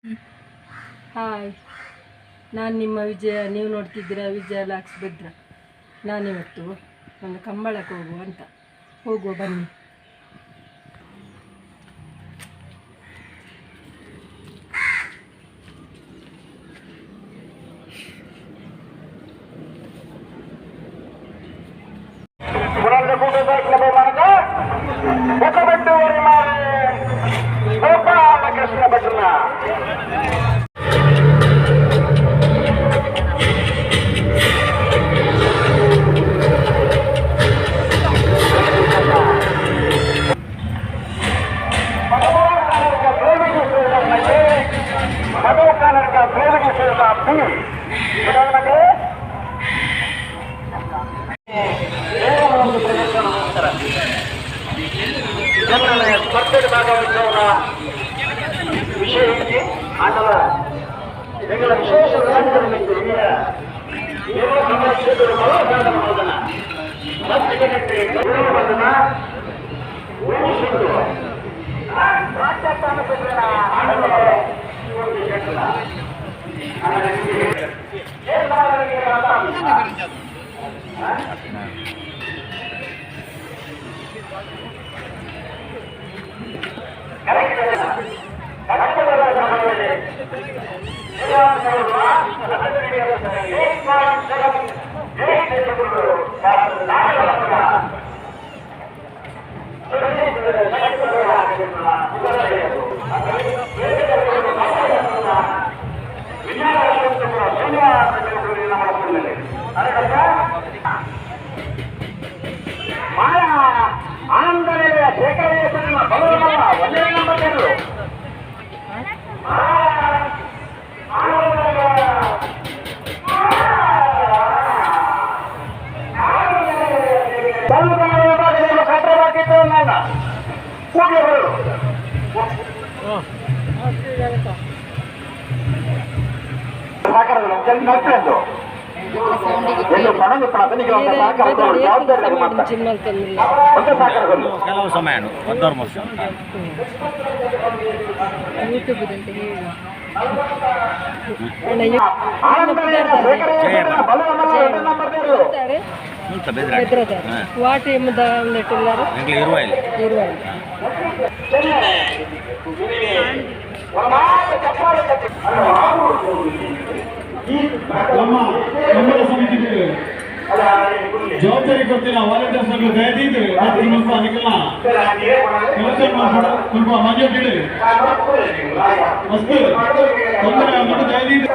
Hi, ನಾನು ನಿಮ್ಮ ವಿಜಯ. ನೀವು ನೋಡ್ತಿದ್ದೀರಾ ವಿಜಯ ಲಾಕ್ಸ್ ಬೆದ್ರ. ನಾನಿವತ್ತು ಒಂದು ಕಂಬಳಕ್ಕೆ ಹೋಗುವ ಬನ್ನಿ. ಸ್ಪರ್ಧೆಗೆ ಭಾಗವಹಿಸುವ ವಿಷಯಕ್ಕೆ ಅಥವಾ ಇದರ ವಿಶೇಷ ವಿಧಾನಗಳಿಂದ ಏನೋ ಸಮಸ್ಯೆಗಳು ಬರೋದನ್ನ ಆನಂದನೆಯ ಶೇಖರಣೆಯ ಒಂದೇ ನಂಬರ್ ಕೆಲವು ಸಮಯ 14 ವರ್ಷ ವಾಟ್ ಎಂಬುದಾರು ನಮ್ಮ ಕಂಬಳ ಸಮಿತಿಗೆ ಜವಾಬ್ದಾರಿ ಕೊಡ್ತಿಲ್ಲ. ವಾಲಂಟಿಯರ್ಸ್ ದಯದಿದ್ದು ಸ್ವಲ್ಪ ಅದಕ್ಕೆಲ್ಲ ಕೆಲಸ ಮಾಡ್ಕೊಂಡು ಸ್ವಲ್ಪ ಮಾಜಿ ಇಡಿ ಮಸ್ತ್ ತೊಂದರೆ ಆಗ್ಬಿಟ್ಟು ದಯದಿದ್ದು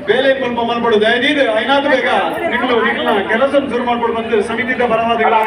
ಬೇಲೆ ಸ್ವಲ್ಪ ಮಾಡ್ಬೋದು ದಯದೀದು ಐನಾದ್ರು ಬೇಗ ನಿಕ್ಲು ಕೆಲಸ ಶುರು ಮಾಡ್ಬೋದು ಬಂದು ಸಮಿತಿಯಿಂದ ಬರವಾದಿಗಳು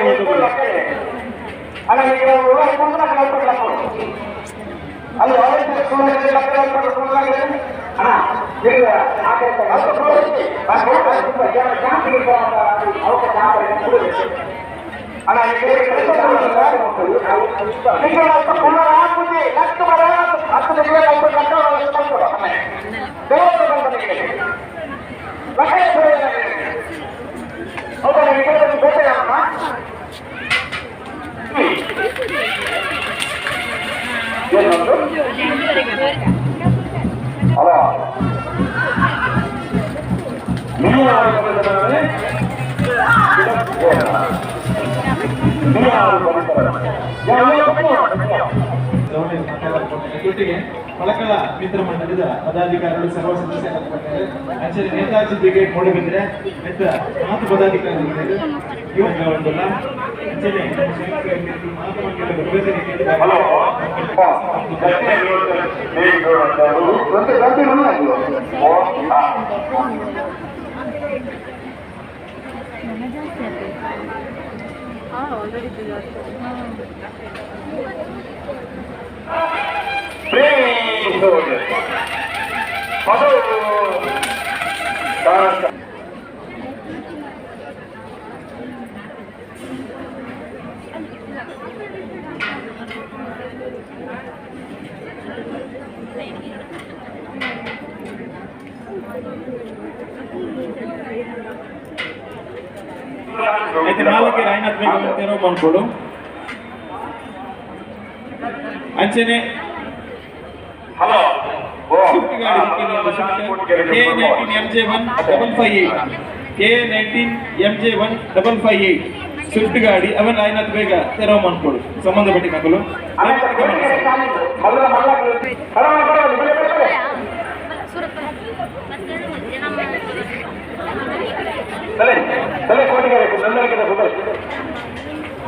ಜೊತೆಗೆ ಫಲಕದ ಮಿತ್ರ ಮಂಡಲದ ಪದಾಧಿಕಾರಿಗಳು ಸರ್ವ ಸದಸ್ಯರಾಗಿದ್ದಾರೆ. ಆಚಾರ್ಯ ನೇತಾಜಿ ಬ್ರಿಗೇಡ್ ಮೂಡಬಿದ್ರೆ ಮಿತ್ರ ಮಾತು ಪದಾಧಿಕಾರಿಗಳು అయితే ನಾಲ್ಕು ಐನತ್ ಬೇಗ ತೆರವು ಮಾಡ್ಕೊಡು ಅಂಚನೆ ಹಲೋ ಸ್ವಿಫ್ಟ್ ಗಾಡಿ K19 MJ1 558 ಸ್ವಿಫ್ಟ್ ಗಾಡಿ ಅವನ್ ಐನತ್ ಬೇಗ ತೆರವು ಮಾಡ್ಕೊಡು ಸಂಬಂಧಪಟ್ಟ ಮಕ್ಕಳು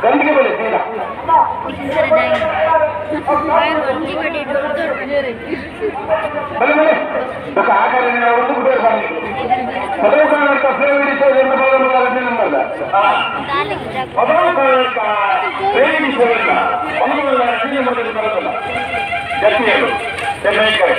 ಗಂಡಿಗೆ ಬೆಲೆ ಸೀದಾ ಬಲೆ ಬಲೆ ಆಕಾರ ಒಂದು ಕೂಡ ಮೊದಲು ಕಾರಣಕ್ಕ ಪ್ರೇಮಿಸೋದು ನಂಬರ್ದ ಮೊದಲು ಕಾರಣಕ್ಕ ಪ್ರೇಮಿಸೋದಿಲ್ಲ ಒಂದು ಬರೋದಿಲ್ಲ ಗಟ್ಟಿಯರು ಚೆನ್ನೈ ಕರೆ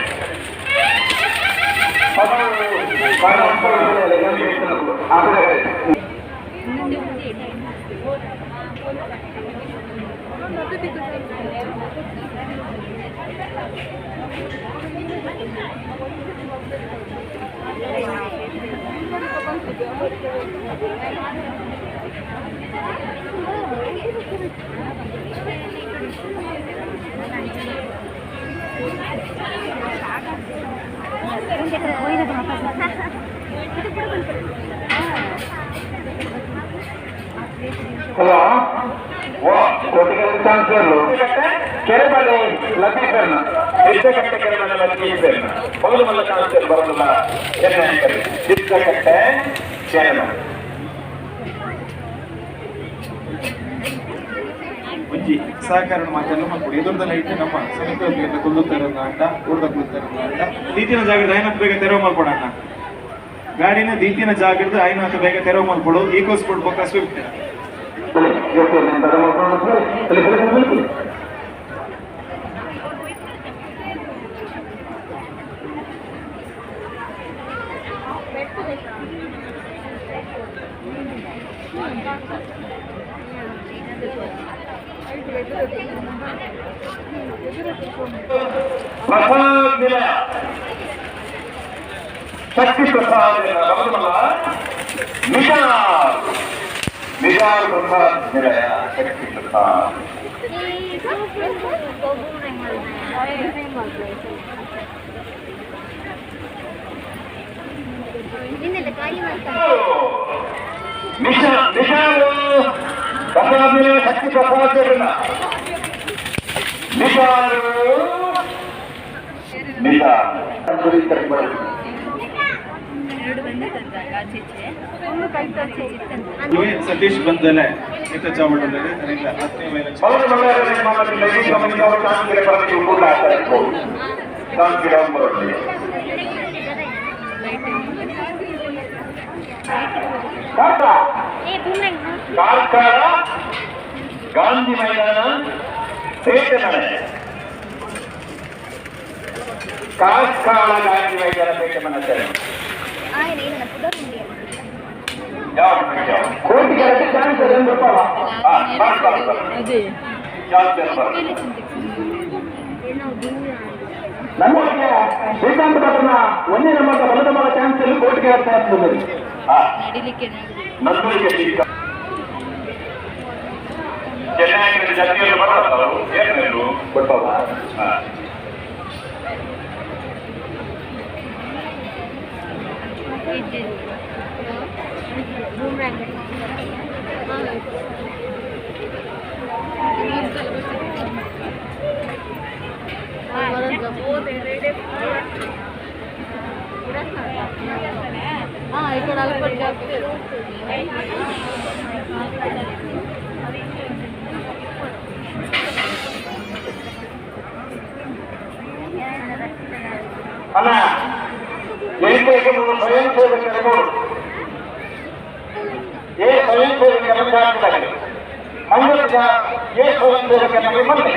ಹಲೋ ಕೋಟಿಗೆರೆ ಚಾನ್ಸರ್ಲು ಕೆರೆ ಬಳಿ ಲತೀಫರ್ನ ಚಿತ್ರಕಟ್ಟೆ ಕೆರೆ ಬಳಿ ಲತೀಫರ್ನ ಮೊದಲು ಮೊದಲ ಚಾನ್ಸರ್ ಬರೋದಿಲ್ಲ ಚಿತ್ರಕಟ್ಟೆ ಕೆರೆ ಬಳಿ ಒಂಜಿ ಸಹಕಾರ ಮಾತೆಲ್ಲ ಮಾಡ್ಕೊಡಿ ಎದುರ್ದೆಲ್ಲ ಇಟ್ಟು ನಮ್ಮ ಸಮಿತಿಯಲ್ಲಿ ಕೊಲ್ಲುತ್ತಾರೆ ಅಂಟ ಊರ್ದ ಕೊಲ್ಲುತ್ತಾರೆ ಅಂಟ ದೀತಿನ ಜಾಗದ ಐನತ್ತು ಬೇಗ ತೆರವು ಮಾಡ್ಕೊಡಣ್ಣ ಗಾಡಿನ ದೀತಿನ ಜಾಗದ ಐನತ್ತು ಬೇಗ ತೆರವು ಮಾಡ್ಕೊಡು ಈಕೋ ಸ್ಪೋರ್ಟ್ ಬೊಕ್ಕ ಸ್ವಿಫ್ಟ್ ಶಕ್ತಿ ಪ್ರಸಾದ್ ನಿಜಾರ್ ಪ್ರಸಾದ್ ನಿಲಯ ಶಕ್ತಿ ಪ್ರಸಾದ್ ನಿಶಾರು ಪ್ರಸಾದ್ ನಿಲಯ ಶಕ್ತಿ ಪ್ರಸಾದ್ ನಿಶಾರು ಸತೀಶ್ ಬಂದಲೆ ನಿತ ಚಾವಡಲೆ ಕಾರ್ಕಳ ಗಾಂಧಿ ಮೈದಾನ ಪೇಟೆ ಕಾರ್ಕಳ ಗಾಂಧಿ ಮೈದಾನ ಪೇಟೆ ಮನೆ ಕೋಟಿಗೆರೆ ಚಾನ್ಸರ್ ಎಂದು ನಮಗೆ ಶ್ರೀಕಾಂತ್ ಭಟ್ರನ ಒಂದೇ ನಂಬರ್ ಬಲದ ಮಗ ಚಾನ್ಸ್ ಅಲ್ಲಿ ಕೋಟಿಗೆರೆ ಚಾನ್ಸ್ ಚೆನ್ನಾಗಿ ಜೊತೆಯಲ್ಲಿ ಬರೋದು ಏನು ಗೊತ್ತಲ್ಲ ఇక్కడ ಅಲ್ಲ ಏಕೈಕ ಸ್ವಯಂ ಸೇವಕರು ಸ್ವಯಂ ಸೇವಕರ ಜಾತಿಯಾಗಿದೆ ಮಂಗಳದ ಸ್ವಯಂ ಸೇವಕರಿಗೆ ಬಂದೆ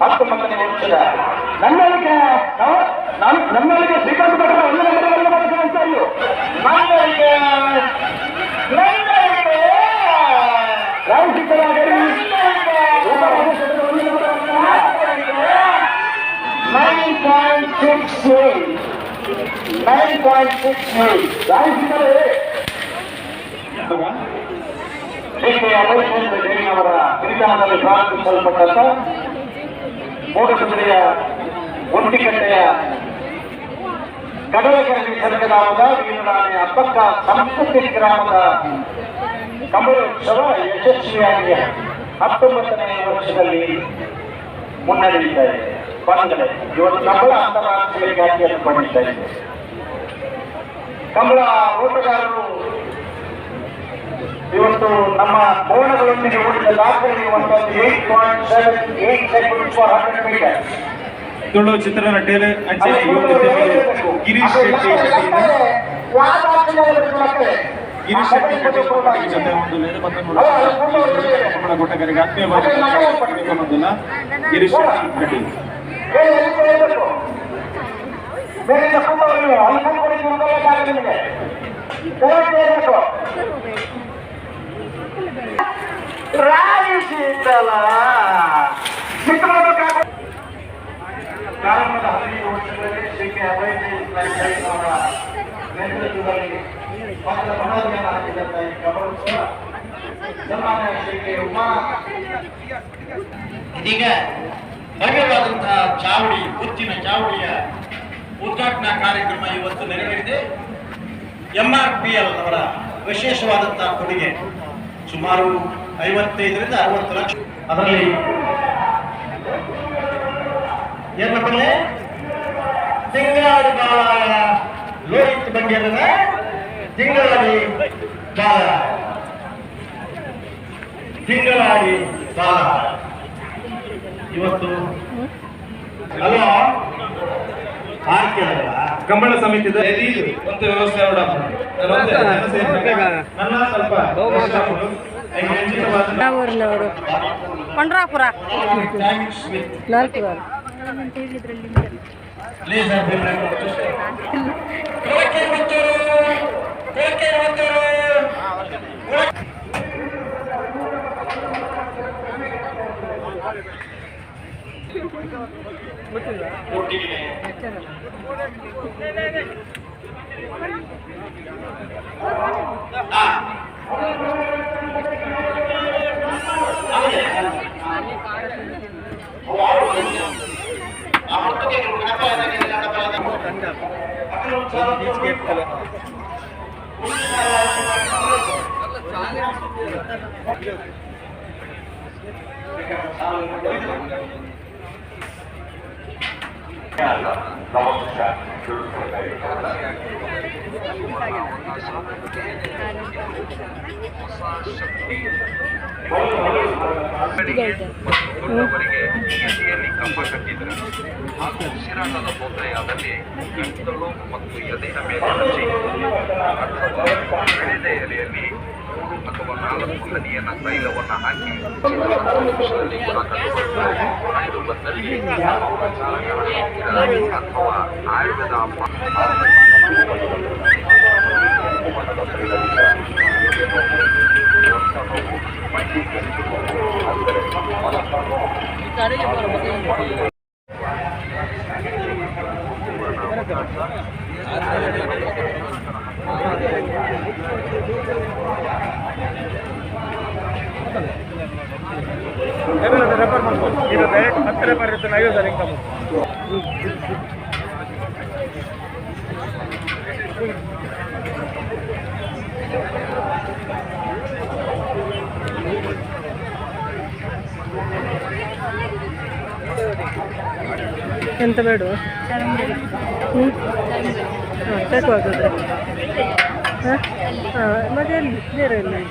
10 ಮಂದಿ ವರ್ಷದ ನನ್ನೊಳಗೆ ನನ್ನೊಳಗೆ ಶ್ರೀಕಾಂತ್ ಭಟ್ರ ಒಂದು ನಂಬರ್ ಅಂತ ಅಯ್ಯೋ ನನ್ನೊಳಗೆ ರಾವ್ ಸಿದ್ದರಾಗಲಿ ಅವರ ಕಿರಿತನದಲ್ಲಿ ಪ್ರಾರಂಭಿಸಲ್ಪಟ್ಟಂತ ಮೂಡಬಿದ್ರೆಯ ಒಂಟಿಕಟ್ಟೆಯ ಕಡಲಕೆರೆ ಸರ್ಕಲಾಮದ ವೀರರಾಣಿ ಹಬ್ಬಕ್ಕ ಸಂಸ್ಕೃತಿ ಗ್ರಾಮದ ಕಂಬಳೋತ್ಸವ ಯಶಸ್ವಿಯಾಗಿ 19ನೇ ವರ್ಷದಲ್ಲಿ ಮುನ್ನಡೆಯುತ್ತಾ ಇದೆ. ಬಂದರೆ ಇವತ್ತು ಕಂಬಳ ಅಂತಾರಾಷ್ಟ್ರೀಯ ಖ್ಯಾತಿಯನ್ನು ಪಡೆಯುತ್ತಾ ಇದೆ. ಕಂಬಳ ಓಟಗಾರರು ಇವತ್ತು ನಮ್ಮ ಕೋಣಗಳೊಂದಿಗೆ ಓಡಿದ ದಾಖಲೆ ಇರುವಂತದ್ದು 8.78 seconds for 100 meters. ತುಳು ಚಿತ್ರನಟರು ಅಂಚನೆ ಗಿರೀಶ್ ಶೆಟ್ಟಿ ಗಿರೀಶ್ ಶೆಟ್ಟಿ ಜೊತೆ ಒಂದು ಕೊಟ್ಟಕರಿಗೆ ಆತ್ಮೀಯವಾದ ಗಿರೀಶ್ ಶೆಟ್ಟಿ ಪ್ರಾರಂಭದ 15 ವರ್ಷಗಳಲ್ಲಿ ಶ್ರೀ ಕೆ ಅವರ ನೇತೃತ್ವದಲ್ಲಿ ಪಕ್ಷದ ಮನೋಜ್ಞಾನ ಹಾಕಿದಂಥ ಈ ಕಂಬಳೋತ್ಸವ ಸನ್ಮಾನ್ಯ ಶ್ರೀ ಕೆ ಉಮಾ ಇದೀಗ ಭವ್ಯವಾದಂತಹ ಚಾವಡಿ ಉಚ್ಚಿನ ಚಾವಡಿಯ ಉದ್ಘಾಟನಾ ಕಾರ್ಯಕ್ರಮ ಇವತ್ತು ನೆರವೇರಿದೆ. MRPL ಅವರ ವಿಶೇಷವಾದಂತಹ ಕೊಡುಗೆ ಸುಮಾರು 55 ರಿಂದ 60 ಲಕ್ಷ. ಅದರಲ್ಲಿ ಏನಪ್ಪಲೆ ತಿಂಗಾಡಿ ಬಾಳ ಲೋಹಿತ್ ಬಂಗೇರನ ತಿಂಗಾಡಿ ಬಾಳ ತಿಂಗಳಾಡಿ ಬಾಳ ಇವತ್ತು ಅಲ್ವಾ ಕಂಬಳ ಸಮಿತಿದ ಒಂದು ವ್ಯವಸ್ಥೆ ನನ್ನ ಸ್ವಲ್ಪ ನಾವೂರಿನವರು ಕೊಂಡ್ರಾಪುರ 4 ವಾರ ನಮಸ್ಕಾರ. ಅವರಿಗೆ ಎದೆಯಲ್ಲಿ ಕಫ ಕಟ್ಟಿದರೆ ಹಾಗೂ ಉಸಿರಾಟದ ತೊಂದರೆಯಾದಲ್ಲಿ ಗಂಟಲು ಮತ್ತು ಎದೆಯ ಮೇಲೆ ಹಚ್ಚಿ ಅಥವಾ ಬೆಳೆದ ಎಲೆಯಲ್ಲಿ ಅಥವಾ 4 ಹನಿಯನ್ನ ತೈಲವನ್ನು ಹಾಕಿ 10 ನಿಮಿಷದಲ್ಲಿ ಗುಣ ಕಂಡುಕೊಳ್ಳುತ್ತಾರೆ. ಕಂಡು ಬಂದಲ್ಲಿ ಅಥವಾ ಆಯುರ್ವೇದ ಎಂತ ಬೇಡ ತಗೋದ್ರೆ ಮತ್ತೆ ಎಲ್ಲಿ ಬೇರೆ ಎಲ್ಲಿ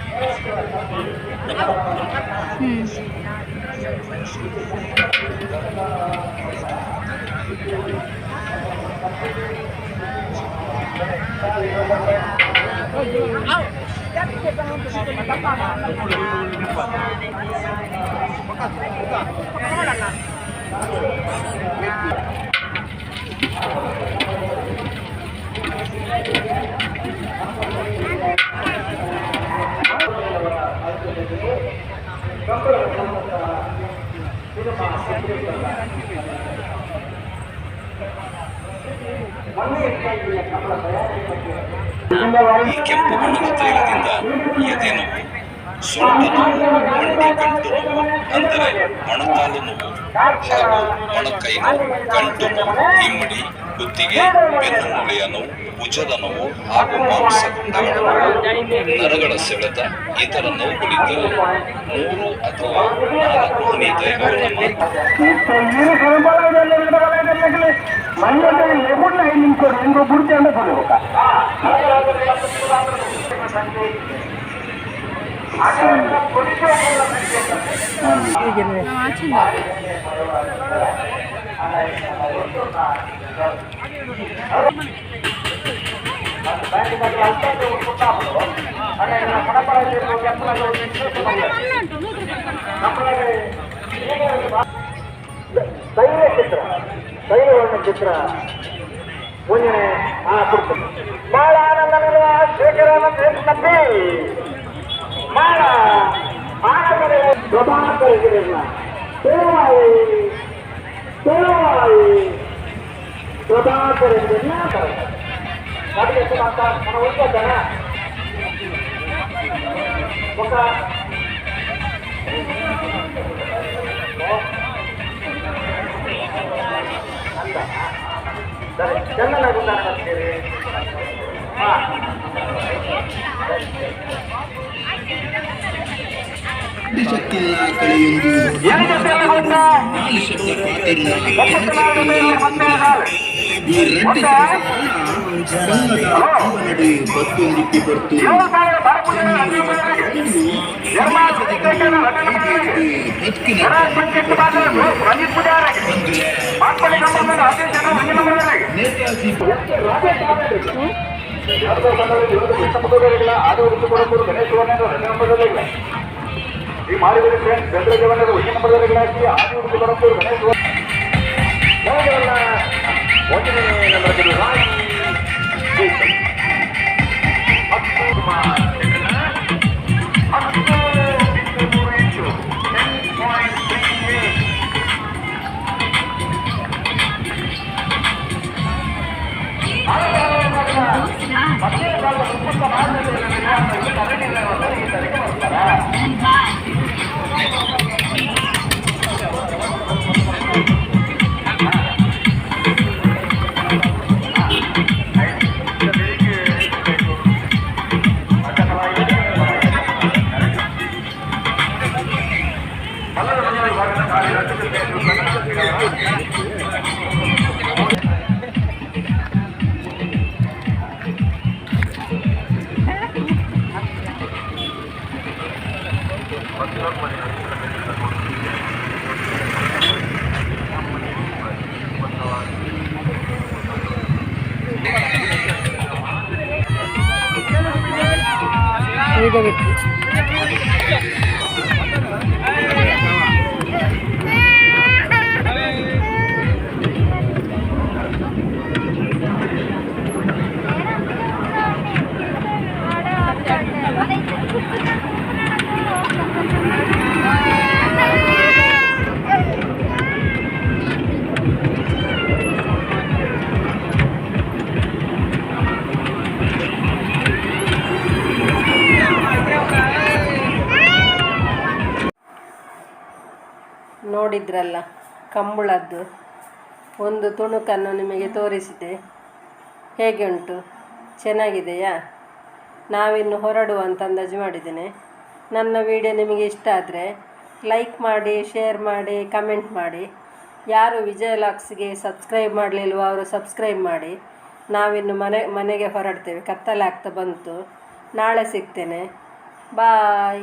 ಈ ಕೆಂಪು ಬಣ್ಣದ ತೈಲದಿಂದ ಎದೆ ನೋವು, ಸೊಂಟ ನೋವು, ಮಂಡಿ ಗಂಟು ನೋವು ಅಂದರೆ ಮೊಣಕಾಲು ನೋವು ಹಾಗೂ ಮೊಣಕೈ ನೋವು, ಗಂಟು ನೋವು, ಇಮ್ಮಡಿ, ಕುತ್ತಿಗೆ, ಬೆನ್ನು ಮೂಳೆಯ ನೋವು, ಭುಜದ ನೋವು ಹಾಗೂ ಮಾಂಸಖಂಡಗಳ ನೋವು, ನರಗಳ ಸೆಳೆತ ಇತರ ನೋವುಗಳಿದ್ದರೆ 3 ಅಥವಾ 4 ಹನಿ ತೈಲವನ್ನು ಚಿತ್ರ ಮುಂಜಾನೆ ಕೊಡ್ತೀನಿ. ಬಹಳ ಆನಂದ ನೀಡುವ ಶೇಖರಾನಂದ ನಂಬಿ ಬಹಳ ಆನಂದ ಪ್ರಭಾಕರಿಲ್ಲ ಪ್ರಭಾಕರಿಂದ ಅಂತ మన ಉಳ್ಕೊತಾನ ఒక ಚೆನ್ನಾಗುತ್ತಾನೆ ಶಕ್ತಿಲ್ಲ ಕಳೆಯೊಂದು ಬತ್ತೊಂದಿಕ್ಕಿ ಬರ್ತು ಈ ಮಾಡಿದರೆ ಫ್ರೆಂಡ್ಸ್ ಬೆಂದ್ರ ಜೀವನದ ಹುಟ್ಟಿನ ನಂಬರ್ಗಳಾಗಿ ಆದಿ ಹುಡುಗಿ ಬರೋದು ಗಣೇಶ ನೋಡೋಲ್ಲ ಒಂದನೇ ನಂಬರ್ ರಾಯಿ ನೋಡಿದ್ರಲ್ಲ ಕಂಬಳದ್ದು ಒಂದು ತುಣುಕನ್ನು ನಿಮಗೆ ತೋರಿಸಿದೆ. ಹೇಗೆ ಉಂಟು? ಚೆನ್ನಾಗಿದೆಯಾ? ನಾವಿನ್ನು ಹೊರಡುವ ಅಂತ ಅಂದಾಜು ಮಾಡಿದ್ದೇನೆ. ನನ್ನ ವಿಡಿಯೋ ನಿಮಗೆ ಇಷ್ಟ ಆದರೆ ಲೈಕ್ ಮಾಡಿ, ಶೇರ್ ಮಾಡಿ, ಕಮೆಂಟ್ ಮಾಡಿ. ಯಾರು ವಿಜಯ ಲಾಕ್ಸ್ಗೆ ಸಬ್ಸ್ಕ್ರೈಬ್ ಮಾಡಲಿಲ್ವೋ ಅವರು ಸಬ್ಸ್ಕ್ರೈಬ್ ಮಾಡಿ. ನಾವಿನ್ನು ಮನೆಗೆ ಹೊರಡ್ತೇವೆ, ಕತ್ತಲೆ ಆಗ್ತಾ ಬಂತು. ನಾಳೆ ಸಿಗ್ತೇನೆ. ಬಾಯ್.